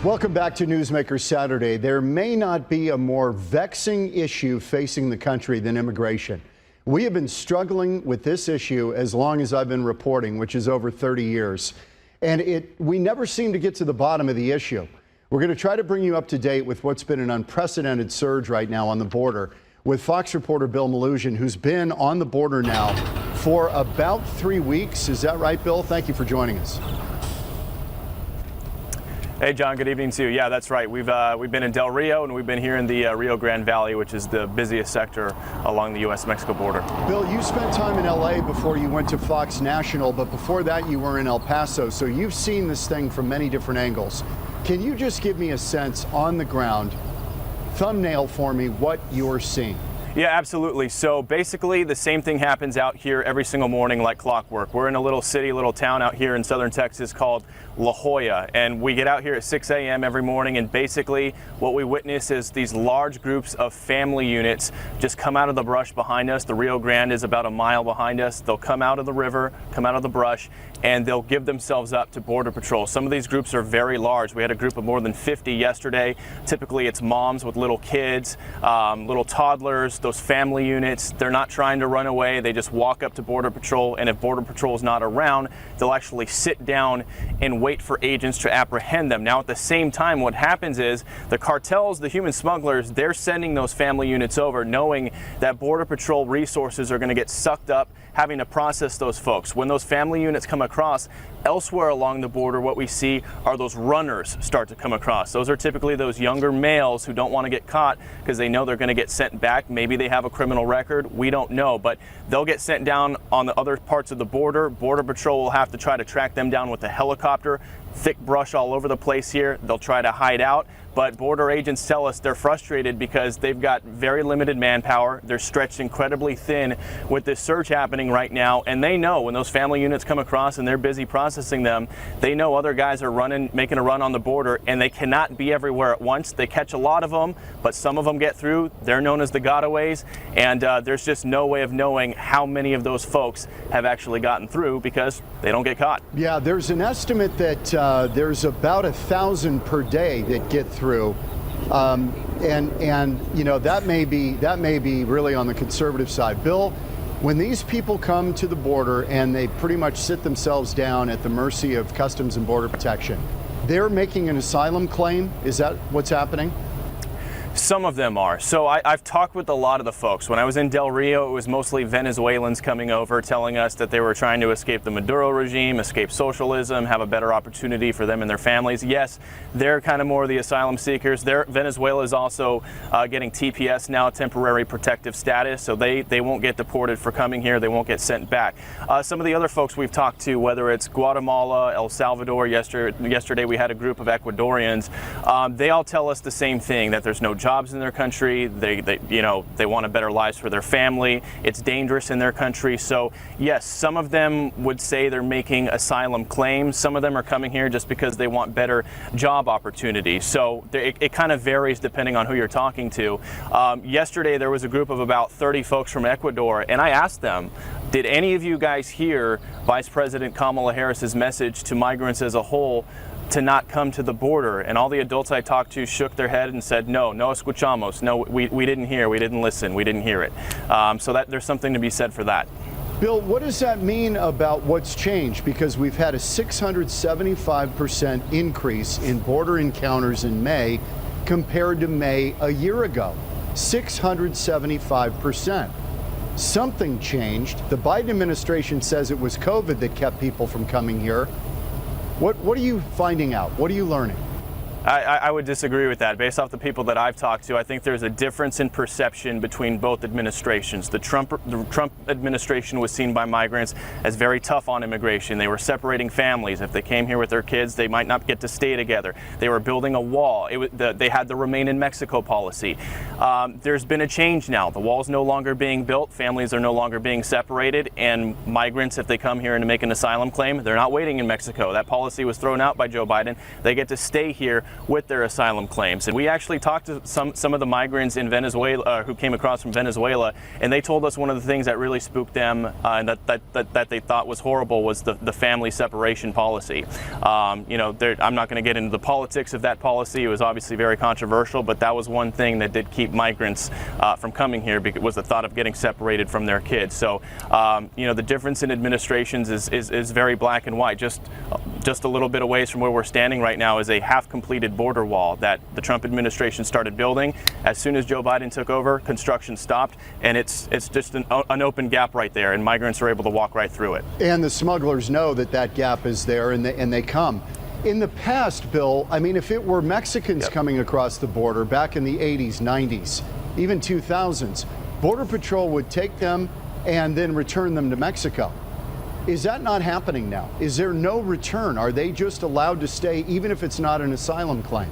Welcome back to Newsmaker Saturday. There may not be a more vexing issue facing the country than immigration. We have been struggling with this issue as long as I've been reporting, which is over 30 years. And we never seem to get to the bottom of the issue. We're going to try to bring you up to date with what's been an unprecedented surge right now on the border with Fox reporter Bill Melugin, who's been on the border now for about 3 weeks. Is that right, Bill? Thank you for joining us. Hey, John, good evening to you. Yeah, that's right. We've been in Del Rio, and we've been here in the Rio Grande Valley, which is the busiest sector along the U.S.-Mexico border. Bill, you spent time in L.A. before you went to Fox National, but before that you were in El Paso, so you've seen this thing from many different angles. Can you just give me a sense on the ground, thumbnail for me, what you're seeing? Yeah, absolutely. So basically the same thing happens out here every single morning like clockwork. We're in a little city, little town out here in southern Texas called La Jolla, and we get out here at 6 a.m. every morning, and basically what we witness is these large groups of family units just come out of the brush behind us. The Rio Grande is about a mile behind us. They'll come out of the river, come out of the brush, and they'll give themselves up to Border Patrol. Some of these groups are very large. We had a group of more than 50 yesterday. Typically it's moms with little kids, little toddlers, those family units. They're not trying to run away. They just walk up to Border Patrol, and if Border Patrol is not around, they'll actually sit down and wait for agents to apprehend them. Now at the same time, what happens is the cartels, the human smugglers, they're sending those family units over knowing that Border Patrol resources are going to get sucked up having to process those folks. When those family units come across, elsewhere along the border, what we see are those runners start to come across. Those are typically those younger males who don't want to get caught because they know they're going to get sent back. Maybe they have a criminal record. We don't know, but they'll get sent down on the other parts of the border. Border Patrol will have to try to track them down with a helicopter. Thick brush all over the place here. They'll try to hide out. But border agents tell us they're frustrated because they've got very limited manpower. They're stretched incredibly thin with this surge happening right now. And they know when those family units come across and they're busy processing them, they know other guys are making a run on the border, and they cannot be everywhere at once. They catch a lot of them, but some of them get through. They're known as the gotaways. And there's just no way of knowing how many of those folks have actually gotten through because they don't get caught. Yeah, there's an estimate that there's about 1,000 per day that get through. And you know, that may be really on the conservative side. Bill, when these people come to the border and they pretty much sit themselves down at the mercy of Customs and Border Protection, they're making an asylum claim. Is that what's happening? Some of them are. So I've talked with a lot of the folks. When I was in Del Rio, it was mostly Venezuelans coming over telling us that they were trying to escape the Maduro regime, escape socialism, have a better opportunity for them and their families. Yes, they're kind of more the asylum seekers. Venezuela is also getting TPS now, temporary protective status, so they won't get deported for coming here. They won't get sent back. Some of the other folks we've talked to, whether it's Guatemala, El Salvador, yesterday we had a group of Ecuadorians, they all tell us the same thing, that there's no jobs in their country. They want a better lives for their family. It's dangerous in their country. So yes, some of them would say they're making asylum claims. Some of them are coming here just because they want better job opportunities. So it kind of varies depending on who you're talking to. Yesterday there was a group of about 30 folks from Ecuador, and I asked them, did any of you guys hear Vice President Kamala Harris's message to migrants as a whole to not come to the border? And all the adults I talked to shook their head and said, no escuchamos, no, we didn't hear, we didn't listen, we didn't hear it. So that there's something to be said for that. Bill, what does that mean about what's changed? Because we've had a 675% increase in border encounters in May compared to May a year ago. 675%. Something changed. The Biden administration says it was COVID that kept people from coming here. What are you finding out? What are you learning? I would disagree with that. Based off the people that I've talked to, I think there's a difference in perception between both administrations. The Trump administration was seen by migrants as very tough on immigration. They were separating families. If they came here with their kids, they might not get to stay together. They were building a wall. They had the Remain in Mexico policy. There's been a change now. The wall's no longer being built. Families are no longer being separated. And migrants, if they come here and make an asylum claim, they're not waiting in Mexico. That policy was thrown out by Joe Biden. They get to stay here with their asylum claims. And we actually talked to some of the migrants in Venezuela who came across from Venezuela, and they told us one of the things that really spooked them and that they thought was horrible was the family separation policy. I'm not going to get into the politics of that policy. It was obviously very controversial, but that was one thing that did keep migrants from coming here, because was the thought of getting separated from their kids. So the difference in administrations is very black and white. Just a little bit away from where we're standing right now is a half-completed border wall that the Trump administration started building. As soon as Joe Biden took over, construction stopped, and it's just an open gap right there, and migrants are able to walk right through it. And the smugglers know that gap is there, and they come. In the past, Bill, I mean, if it were Mexicans coming across the border back in the 80s, 90s, even 2000s, Border Patrol would take them and then return them to Mexico. Is that not happening now? Is there no return? Are they just allowed to stay even if it's not an asylum claim?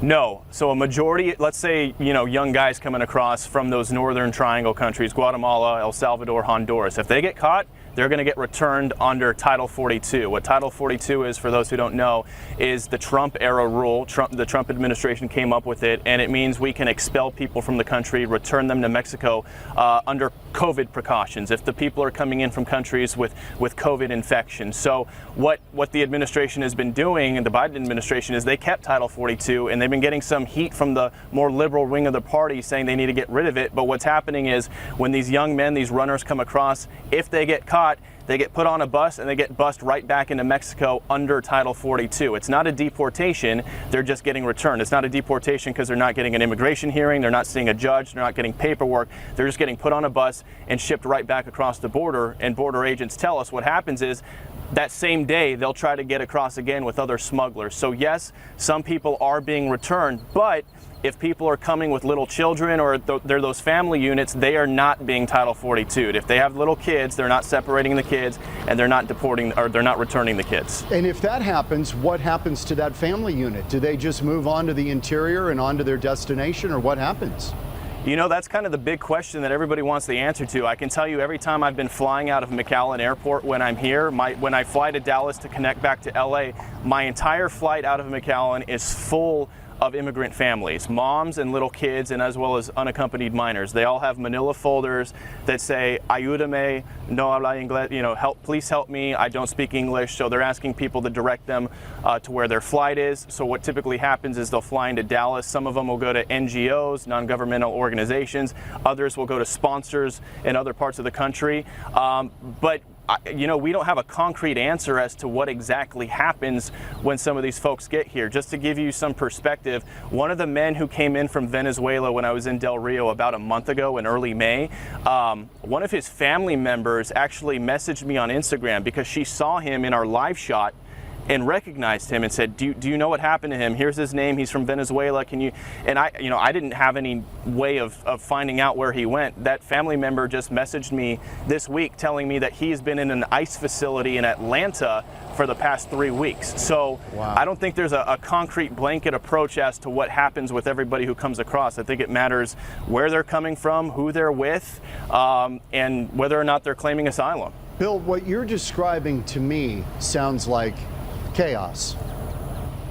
No. So a majority, let's say, young guys coming across from those northern triangle countries, Guatemala, El Salvador, Honduras, if they get caught, they're going to get returned under Title 42. What Title 42 is, for those who don't know, is the Trump era rule. The Trump administration came up with it, and it means we can expel people from the country, return them to Mexico under COVID precautions if the people are coming in from countries with COVID infections. So what the administration has been doing, and the Biden administration, is they kept Title 42, and they've been getting some heat from the more liberal wing of the party saying they need to get rid of it. But what's happening is when these young men, these runners come across, if they get caught, they get put on a bus and they get bussed right back into Mexico under Title 42. It's not a deportation, they're just getting returned. It's not a deportation because they're not getting an immigration hearing, they're not seeing a judge, they're not getting paperwork, they're just getting put on a bus and shipped right back across the border. And border agents tell us what happens is that same day they'll try to get across again with other smugglers. So yes, some people are being returned, but if people are coming with little children or they're those family units, they are not being Title 42'd. If they have little kids, they're not separating the kids, and they're not deporting, or they're not returning the kids. And if that happens, what happens to that family unit? Do they just move on to the interior and on to their destination, or what happens? That's kind of the big question that everybody wants the answer to. I can tell you, every time I've been flying out of McAllen Airport when I'm here, when I fly to Dallas to connect back to LA, my entire flight out of McAllen is full of immigrant families, moms and little kids, and as well as unaccompanied minors. They all have manila folders that say, "Ayúdame, no habla inglés," please help me, I don't speak English. So they're asking people to direct them to where their flight is. So what typically happens is they'll fly into Dallas. Some of them will go to NGOs, non-governmental organizations. Others will go to sponsors in other parts of the country. But we don't have a concrete answer as to what exactly happens when some of these folks get here. Just to give you some perspective, one of the men who came in from Venezuela when I was in Del Rio about a month ago in early May, one of his family members actually messaged me on Instagram because she saw him in our live shot and recognized him and said, do you know what happened to him? Here's his name, he's from Venezuela, can you? And I didn't have any way of finding out where he went. That family member just messaged me this week telling me that he's been in an ICE facility in Atlanta for the past 3 weeks. So wow. I don't think there's a concrete blanket approach as to what happens with everybody who comes across. I think it matters where they're coming from, who they're with, and whether or not they're claiming asylum. Bill, what you're describing to me sounds like chaos.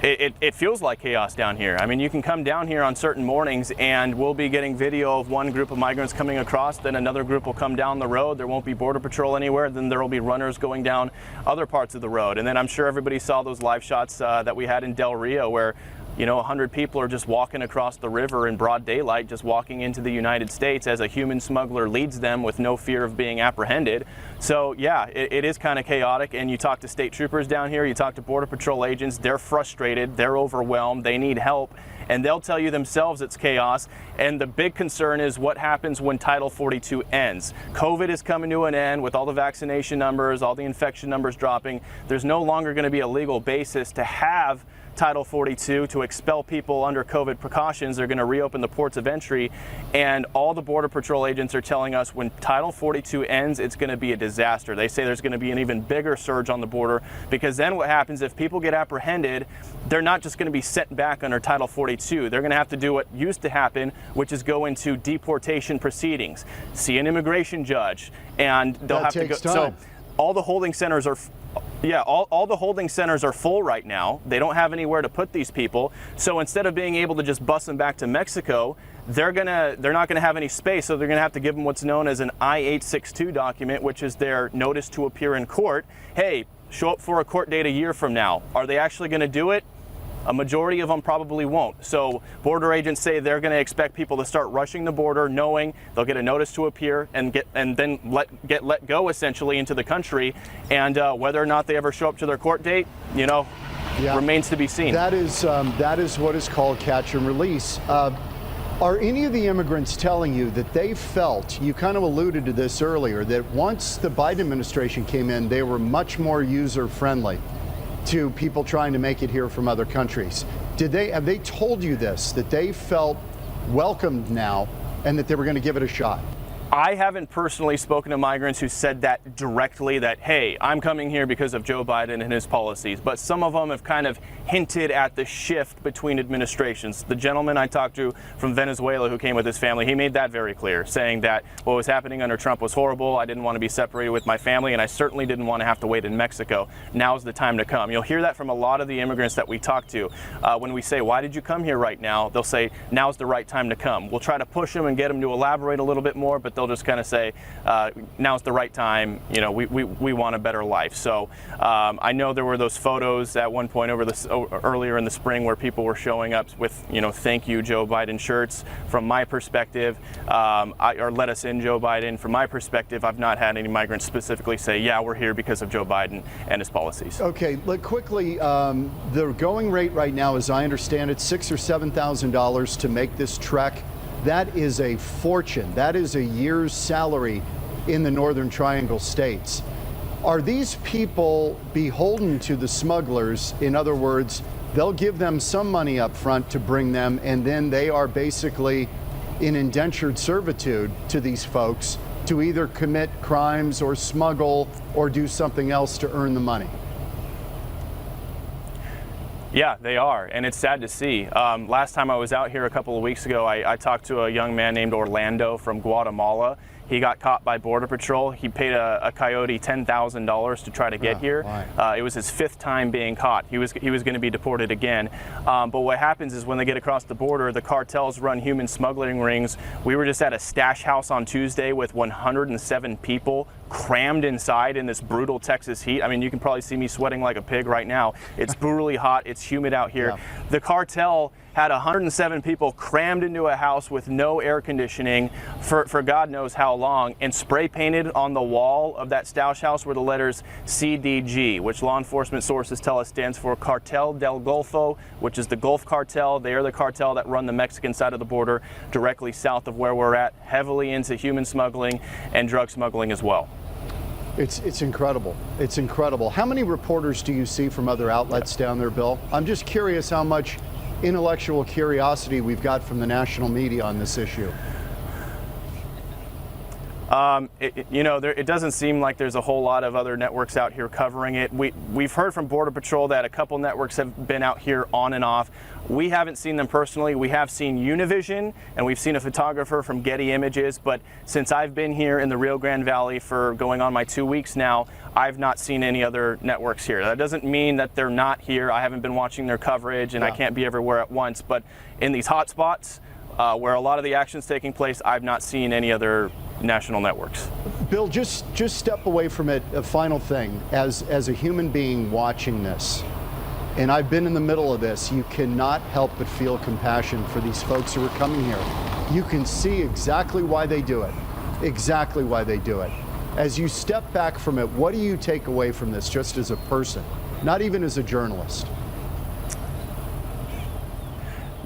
It feels like chaos down here. I mean, you can come down here on certain mornings and we'll be getting video of one group of migrants coming across, then another group will come down the road, there won't be Border Patrol anywhere, then there will be runners going down other parts of the road. And then I'm sure everybody saw those live shots that we had in Del Rio where 100 people are just walking across the river in broad daylight, just walking into the United States as a human smuggler leads them with no fear of being apprehended. So yeah, it is kind of chaotic, and you talk to state troopers down here, you talk to Border Patrol agents, they're frustrated, they're overwhelmed, they need help, and they'll tell you themselves it's chaos. And the big concern is what happens when Title 42 ends. COVID is coming to an end with all the vaccination numbers, all the infection numbers dropping. There's no longer going to be a legal basis to have Title 42 to expel people under COVID precautions. They're going to reopen the ports of entry, and all the Border Patrol agents are telling us when Title 42 ends, it's going to be a disaster. They say there's going to be an even bigger surge on the border, because then what happens if people get apprehended, they're not just going to be sent back under Title 42. They're going to have to do what used to happen, which is go into deportation proceedings, see an immigration judge, and they'll have to go. So all the holding centers are Yeah, all the holding centers are full right now. They don't have anywhere to put these people. So instead of being able to just bus them back to Mexico, they're not gonna have any space. So they're gonna have to give them what's known as an I-862 document, which is their notice to appear in court. Hey, show up for a court date a year from now. Are they actually gonna do it? A majority of them probably won't. So border agents say they're going to expect people to start rushing the border, knowing they'll get a notice to appear and then get let go essentially into the country. And whether or not they ever show up to their court date, remains to be seen. That is what is called catch and release. Are any of the immigrants telling you that they felt, you kind of alluded to this earlier, that once the Biden administration came in, they were much more user friendly to people trying to make it here from other countries? Have they told you this, that they felt welcomed now and that they were going to give it a shot? I haven't personally spoken to migrants who said that directly, that, hey, I'm coming here because of Joe Biden and his policies. But some of them have kind of hinted at the shift between administrations. The gentleman I talked to from Venezuela who came with his family, he made that very clear, saying that what was happening under Trump was horrible. I didn't want to be separated with my family, and I certainly didn't want to have to wait in Mexico. Now's the time to come. You'll hear that from a lot of the immigrants that we talk to. When we say, why did you come here right now? They'll say, now's the right time to come. We'll try to push them and get them to elaborate a little bit more, but they'll just kind of say, now's the right time, we want a better life. So I know there were those photos at one point earlier in the spring where people were showing up with, thank you Joe Biden shirts. From my perspective, or let us in Joe Biden. From my perspective, I've not had any migrants specifically say, yeah, we're here because of Joe Biden and his policies. Okay, look quickly, the going rate right now, as I understand it, $6,000 or $7,000 to make this trek. That is a fortune. That is a year's salary in the Northern Triangle states. Are these people beholden to the smugglers? In other words, they'll give them some money up front to bring them, and then they are basically in indentured servitude to these folks to either commit crimes or smuggle or do something else to earn the money. Yeah, they are, and it's sad to see. Last time I was out here a couple of weeks ago, I talked to a young man named Orlando from Guatemala. He got caught by Border Patrol. He paid a coyote $10,000 to try to get here. It was his 5th time being caught. He was going to be deported again. But what happens is when they get across the border, the cartels run human smuggling rings. We were just at a stash house on Tuesday with 107 people crammed inside in this brutal Texas heat. I mean, you can probably see me sweating like a pig right now. It's brutally hot. It's humid out here. Yeah. The cartel had 107 people crammed into a house with no air conditioning for God knows how long, and spray painted on the wall of that stash house were the letters CDG, which law enforcement sources tell us stands for Cartel del Golfo, which is the Gulf Cartel. They are the cartel that run the Mexican side of the border directly south of where we're at, heavily into human smuggling and drug smuggling as well. It's incredible. It's incredible. How many reporters do you see from other outlets down there, Bill? I'm just curious how much intellectual curiosity we've got from the national media on this issue. It doesn't seem like there's a whole lot of other networks out here covering it. We've heard from Border Patrol that a couple networks have been out here on and off. We haven't seen them personally. We have seen Univision, and we've seen a photographer from Getty Images, but since I've been here in the Rio Grande Valley for going on my 2 weeks now, I've not seen any other networks here. That doesn't mean that they're not here. I haven't been watching their coverage, and I can't be everywhere at once, but in these hot spots where a lot of the action's taking place, I've not seen any other national networks. Bill, just step away from it. A final thing, as a human being watching this, and I've been in the middle of this, you cannot help but feel compassion for these folks who are coming here. You can see exactly why they do it, exactly why they do it. As you step back from it, what do you take away from this just as a person, not even as a journalist?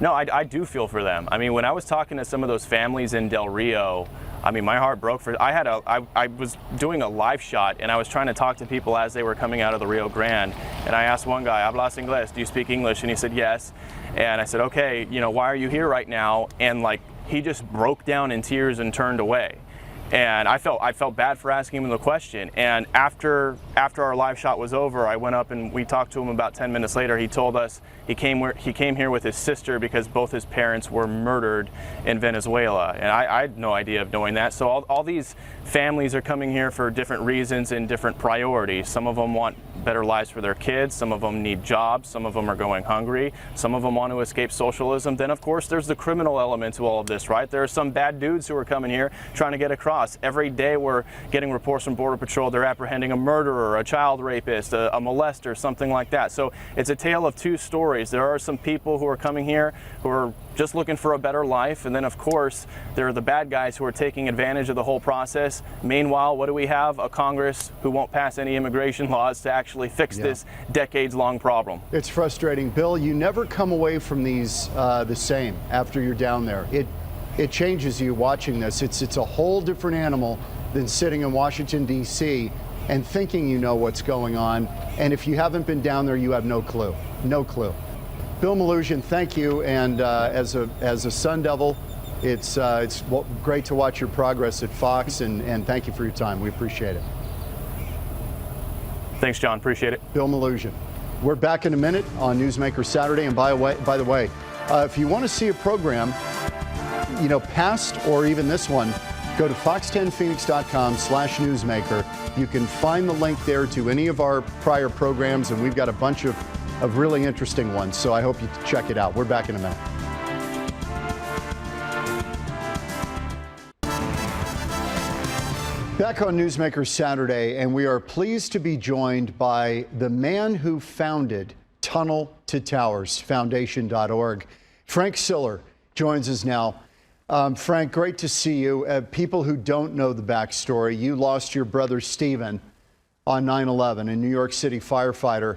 No, I do feel for them. I mean, when I was talking to some of those families in Del Rio, I mean, my heart broke for. I was doing a live shot, and I was trying to talk to people as they were coming out of the Rio Grande, and I asked one guy, "Hablas inglés? Do you speak English?" And he said yes. And I said, "Okay, why are you here right now?" And like, he just broke down in tears and turned away. And I felt bad for asking him the question. And after our live shot was over, I went up and we talked to him about 10 minutes later. He told us he came here with his sister because both his parents were murdered in Venezuela. And I had no idea of knowing that. So all these families are coming here for different reasons and different priorities. Some of them want better lives for their kids. Some of them need jobs. Some of them are going hungry. Some of them want to escape socialism. Then, of course, there's the criminal element to all of this, right? There are some bad dudes who are coming here trying to get across. Every day we're getting reports from Border Patrol. They're apprehending a murderer, a child rapist, a molester, something like that. So it's a tale of two stories. There are some people who are coming here who are just looking for a better life. And then, of course, there are the bad guys who are taking advantage of the whole process. Meanwhile, what do we have? A Congress who won't pass any immigration laws to actually fix this decades-long problem. It's frustrating. Bill, you never come away from these the same after you're down there. It changes you watching this. It's a whole different animal than sitting in Washington, D.C. and thinking you know what's going on. And if you haven't been down there, you have no clue. No clue. Bill Melugin, thank you. And as a Sun Devil, it's great to watch your progress at Fox, and thank you for your time. We appreciate it. Thanks, John. Appreciate it. Bill Melugin. We're back in a minute on Newsmaker Saturday. And by the way, if you want to see a program, past or even this one, go to fox10phoenix.com/newsmaker. You can find the link there to any of our prior programs, and we've got a bunch of really interesting ones. So I hope you check it out. We're back in a minute. Back on Newsmaker Saturday, and we are pleased to be joined by the man who founded Tunnel to Towers, foundation.org. Frank Siller joins us now. Frank, great to see you. People who don't know the backstory, you lost your brother Stephen on 9/11, a New York City firefighter.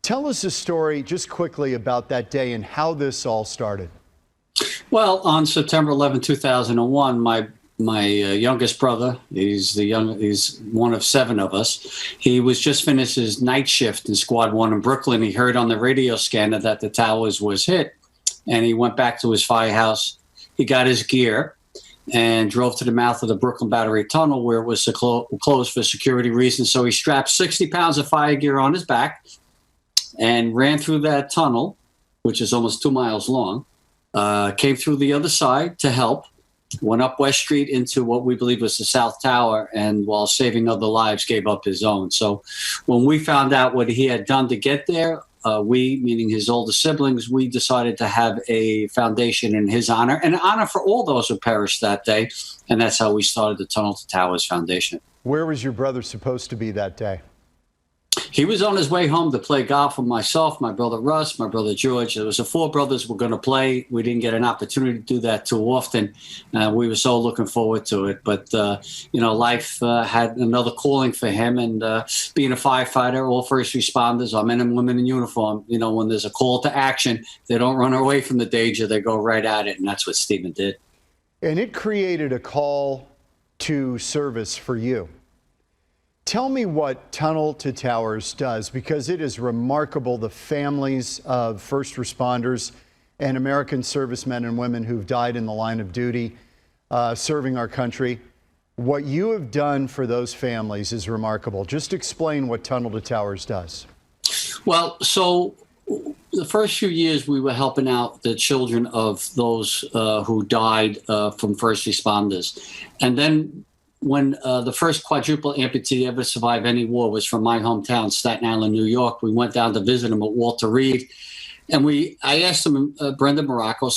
Tell us a story just quickly about that day and how this all started. Well, on September 11, 2001, my youngest brother, he's one of 7 of us. He was just finished his night shift in Squad 1 in Brooklyn. He heard on the radio scanner that the towers was hit, and he went back to his firehouse. He got his gear and drove to the mouth of the Brooklyn Battery Tunnel, where it was closed for security reasons. So he strapped 60 pounds of fire gear on his back and ran through that tunnel, which is almost 2 miles long, came through the other side to help, went up West Street into what we believe was the South Tower, and while saving other lives, gave up his own. So when we found out what he had done to get there, we, meaning his older siblings, we decided to have a foundation in his honor, and honor for all those who perished that day. And that's how we started the Tunnel to Towers Foundation. Where was your brother supposed to be that day? He was on his way home to play golf with myself, my brother Russ, my brother George. There was the 4 brothers were going to play. We didn't get an opportunity to do that too often. We were so looking forward to it. But, life had another calling for him. And being a firefighter, all first responders, our men and women in uniform, when there's a call to action, they don't run away from the danger. They go right at it. And that's what Stephen did. And it created a call to service for you. Tell me what Tunnel to Towers does, because it is remarkable, the families of first responders and American servicemen and women who've died in the line of duty, serving our country. What you have done for those families is remarkable. Just explain what Tunnel to Towers does. Well, so the first few years we were helping out the children of those who died from first responders. And then when the first quadruple amputee ever survived any war was from my hometown, Staten Island, New York, we went down to visit him at Walter Reed. And I asked him, Sergeant Brendan Morocco,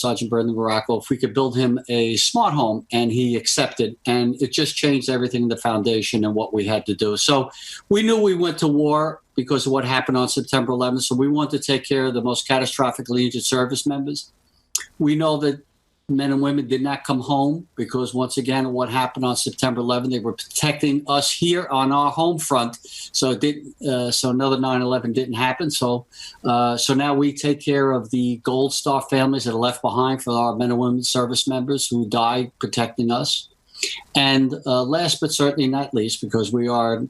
if we could build him a smart home, and he accepted. And it just changed everything in the foundation and what we had to do. So we knew we went to war because of what happened on September 11th. So we wanted to take care of the most catastrophically injured service members. We know that men and women did not come home because, once again, what happened on September 11th, they were protecting us here on our home front. So so another 9/11 didn't happen. So now we take care of the Gold Star families that are left behind for our men and women service members who died protecting us. And last but certainly not least, because we are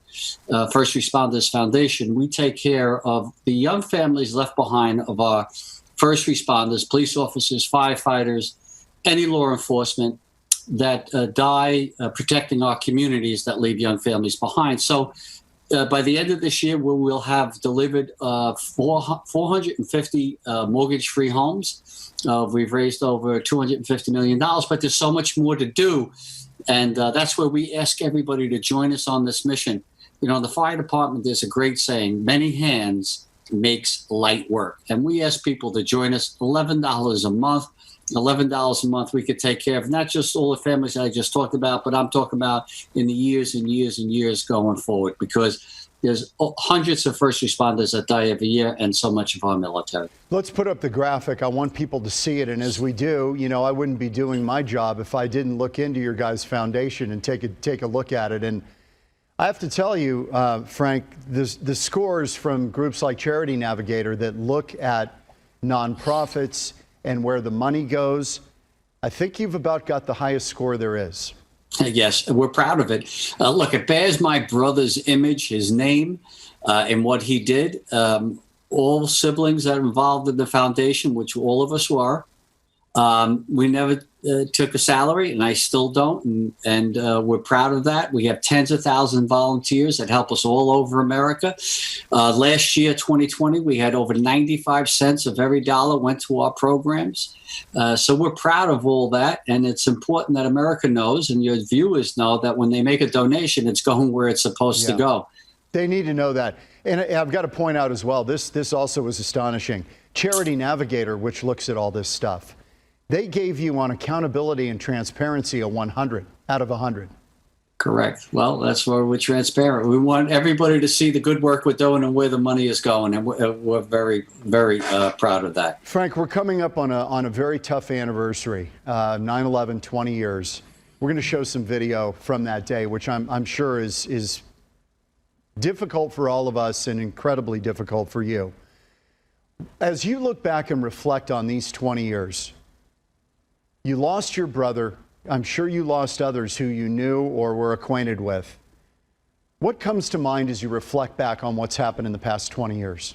First Responders Foundation, we take care of the young families left behind of our first responders, police officers, firefighters, any law enforcement, that die protecting our communities that leave young families behind. So by the end of this year, we will have delivered 450 mortgage-free homes. We've raised over $250 million, but there's so much more to do. And that's where we ask everybody to join us on this mission. You know, in the fire department, there's a great saying, many hands makes light work. And we ask people to join us, $11 a month. $11 a month, we could take care of not just all the families I just talked about, but I'm talking about in the years and years and years going forward, because there's hundreds of first responders that die every year and so much of our military. Let's put up the graphic. I want people to see it. And as we do, you know, I wouldn't be doing my job if I didn't look into your guys' foundation and take a look at it. And I have to tell you, Frank, the scores from groups like Charity Navigator that look at nonprofits and where the money goes, I think you've about got the highest score there is. Yes, we're proud of it. Look, it bears my brother's image, his name, and what he did. All siblings that are involved in the foundation, which all of us were, we never took a salary, and I still don't, and we're proud of that. We have tens of thousands of volunteers that help us all over America. Last year, 2020, we had over 95 cents of every dollar went to our programs. So we're proud of all that, and it's important that America knows and your viewers know that when they make a donation, it's going where it's supposed to go. They need to know that. And I've got to point out as well, this also was astonishing. Charity Navigator, which looks at all this stuff, they gave you on accountability and transparency a 100 out of 100. Correct. Well, that's why we're transparent. We want everybody to see the good work we're doing and where the money is going, and we're very, very proud of that. Frank, we're coming up on a very tough anniversary, 9/11, 20 years. We're going to show some video from that day, which I'm sure is difficult for all of us and incredibly difficult for you. As you look back and reflect on these 20 years, you lost your brother. I'm sure you lost others who you knew or were acquainted with. What comes to mind as you reflect back on what's happened in the past 20 years?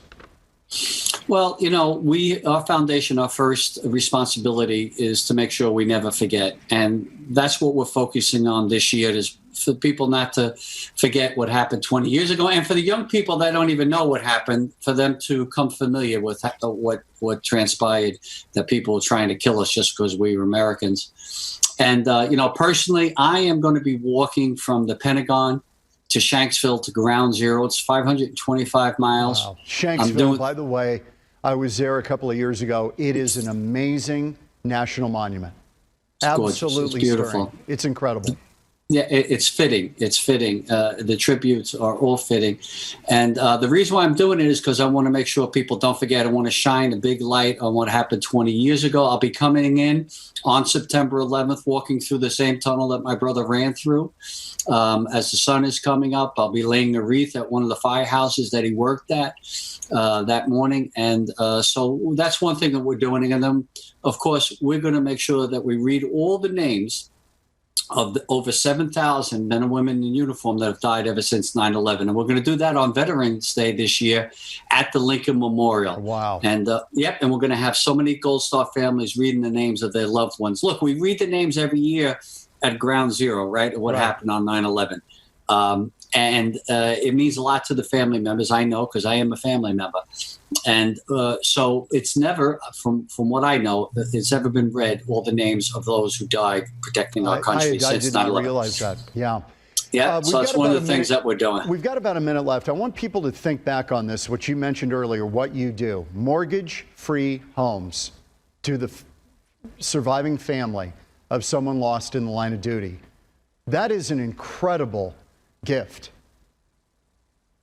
Well, you know, our foundation, our first responsibility is to make sure we never forget. And that's what we're focusing on this year, is for people not to forget what happened 20 years ago. And for the young people that don't even know what happened, for them to come familiar with what transpired, that people were trying to kill us just because we were Americans. And, you know, personally, I am going to be walking from the Pentagon to Shanksville to Ground Zero. It's 525 miles. Wow. Shanksville, by the way, I was there a couple of years ago. It is an amazing national monument. Absolutely it's beautiful. Stirring. It's incredible. Yeah, it's fitting. It's fitting. The tributes are all fitting. And the reason why I'm doing it is because I want to make sure people don't forget. I want to shine a big light on what happened 20 years ago. I'll be coming in on September 11th, walking through the same tunnel that my brother ran through. As the sun is coming up, I'll be laying a wreath at one of the firehouses that he worked at that morning. And so that's one thing that we're doing. And then, of course, we're going to make sure that we read all the names of the over 7,000 men and women in uniform that have died ever since 9/11. And we're going to do that on Veterans Day this year at the Lincoln Memorial. Wow. And and we're going to have so many Gold Star families reading the names of their loved ones. Look, we read the names every year at Ground Zero, right? What happened on 9/11. And it means a lot to the family members, I know, because I am a family member. And so it's never, from what I know, it's ever been read, all the names of those who died protecting our country since 9/11. I did not realize that. Yeah. Yeah, so that's one of the things that we're doing. We've got about a minute left. I want people to think back on this, what you mentioned earlier, what you do. Mortgage-free homes to the surviving family of someone lost in the line of duty. That is an incredible gift.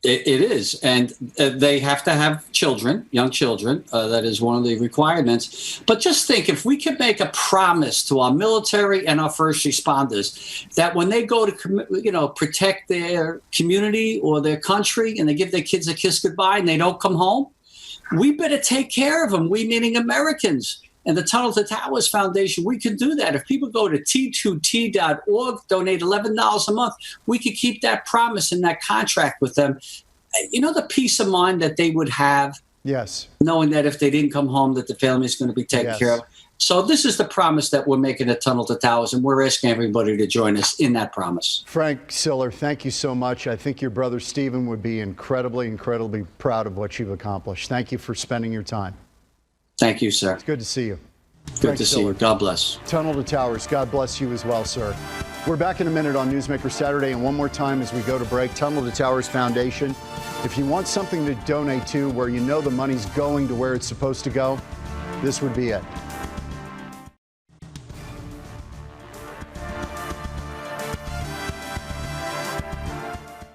It is. And they have to have children, young children. That is one of the requirements. But just think, if we could make a promise to our military and our first responders that when they go to, protect their community or their country and they give their kids a kiss goodbye and they don't come home, we better take care of them, we meaning Americans. And the Tunnel to Towers Foundation, we can do that. If people go to T2T.org, donate $11 a month, we could keep that promise and that contract with them. You know, the peace of mind that they would have, yes, knowing that if they didn't come home, that the family is going to be taken care of. So this is the promise that we're making at Tunnel to Towers, and we're asking everybody to join us in that promise. Frank Siller, thank you so much. I think your brother Stephen would be incredibly proud of what you've accomplished. Thank you for spending your time. Thank you, sir. It's good to see you. Good to see you. God bless. Tunnel to Towers. God bless you as well, sir. We're back in a minute on Newsmaker Saturday, and one more time as we go to break, Tunnel to Towers Foundation. If you want something to donate to where you know the money's going to where it's supposed to go, this would be it.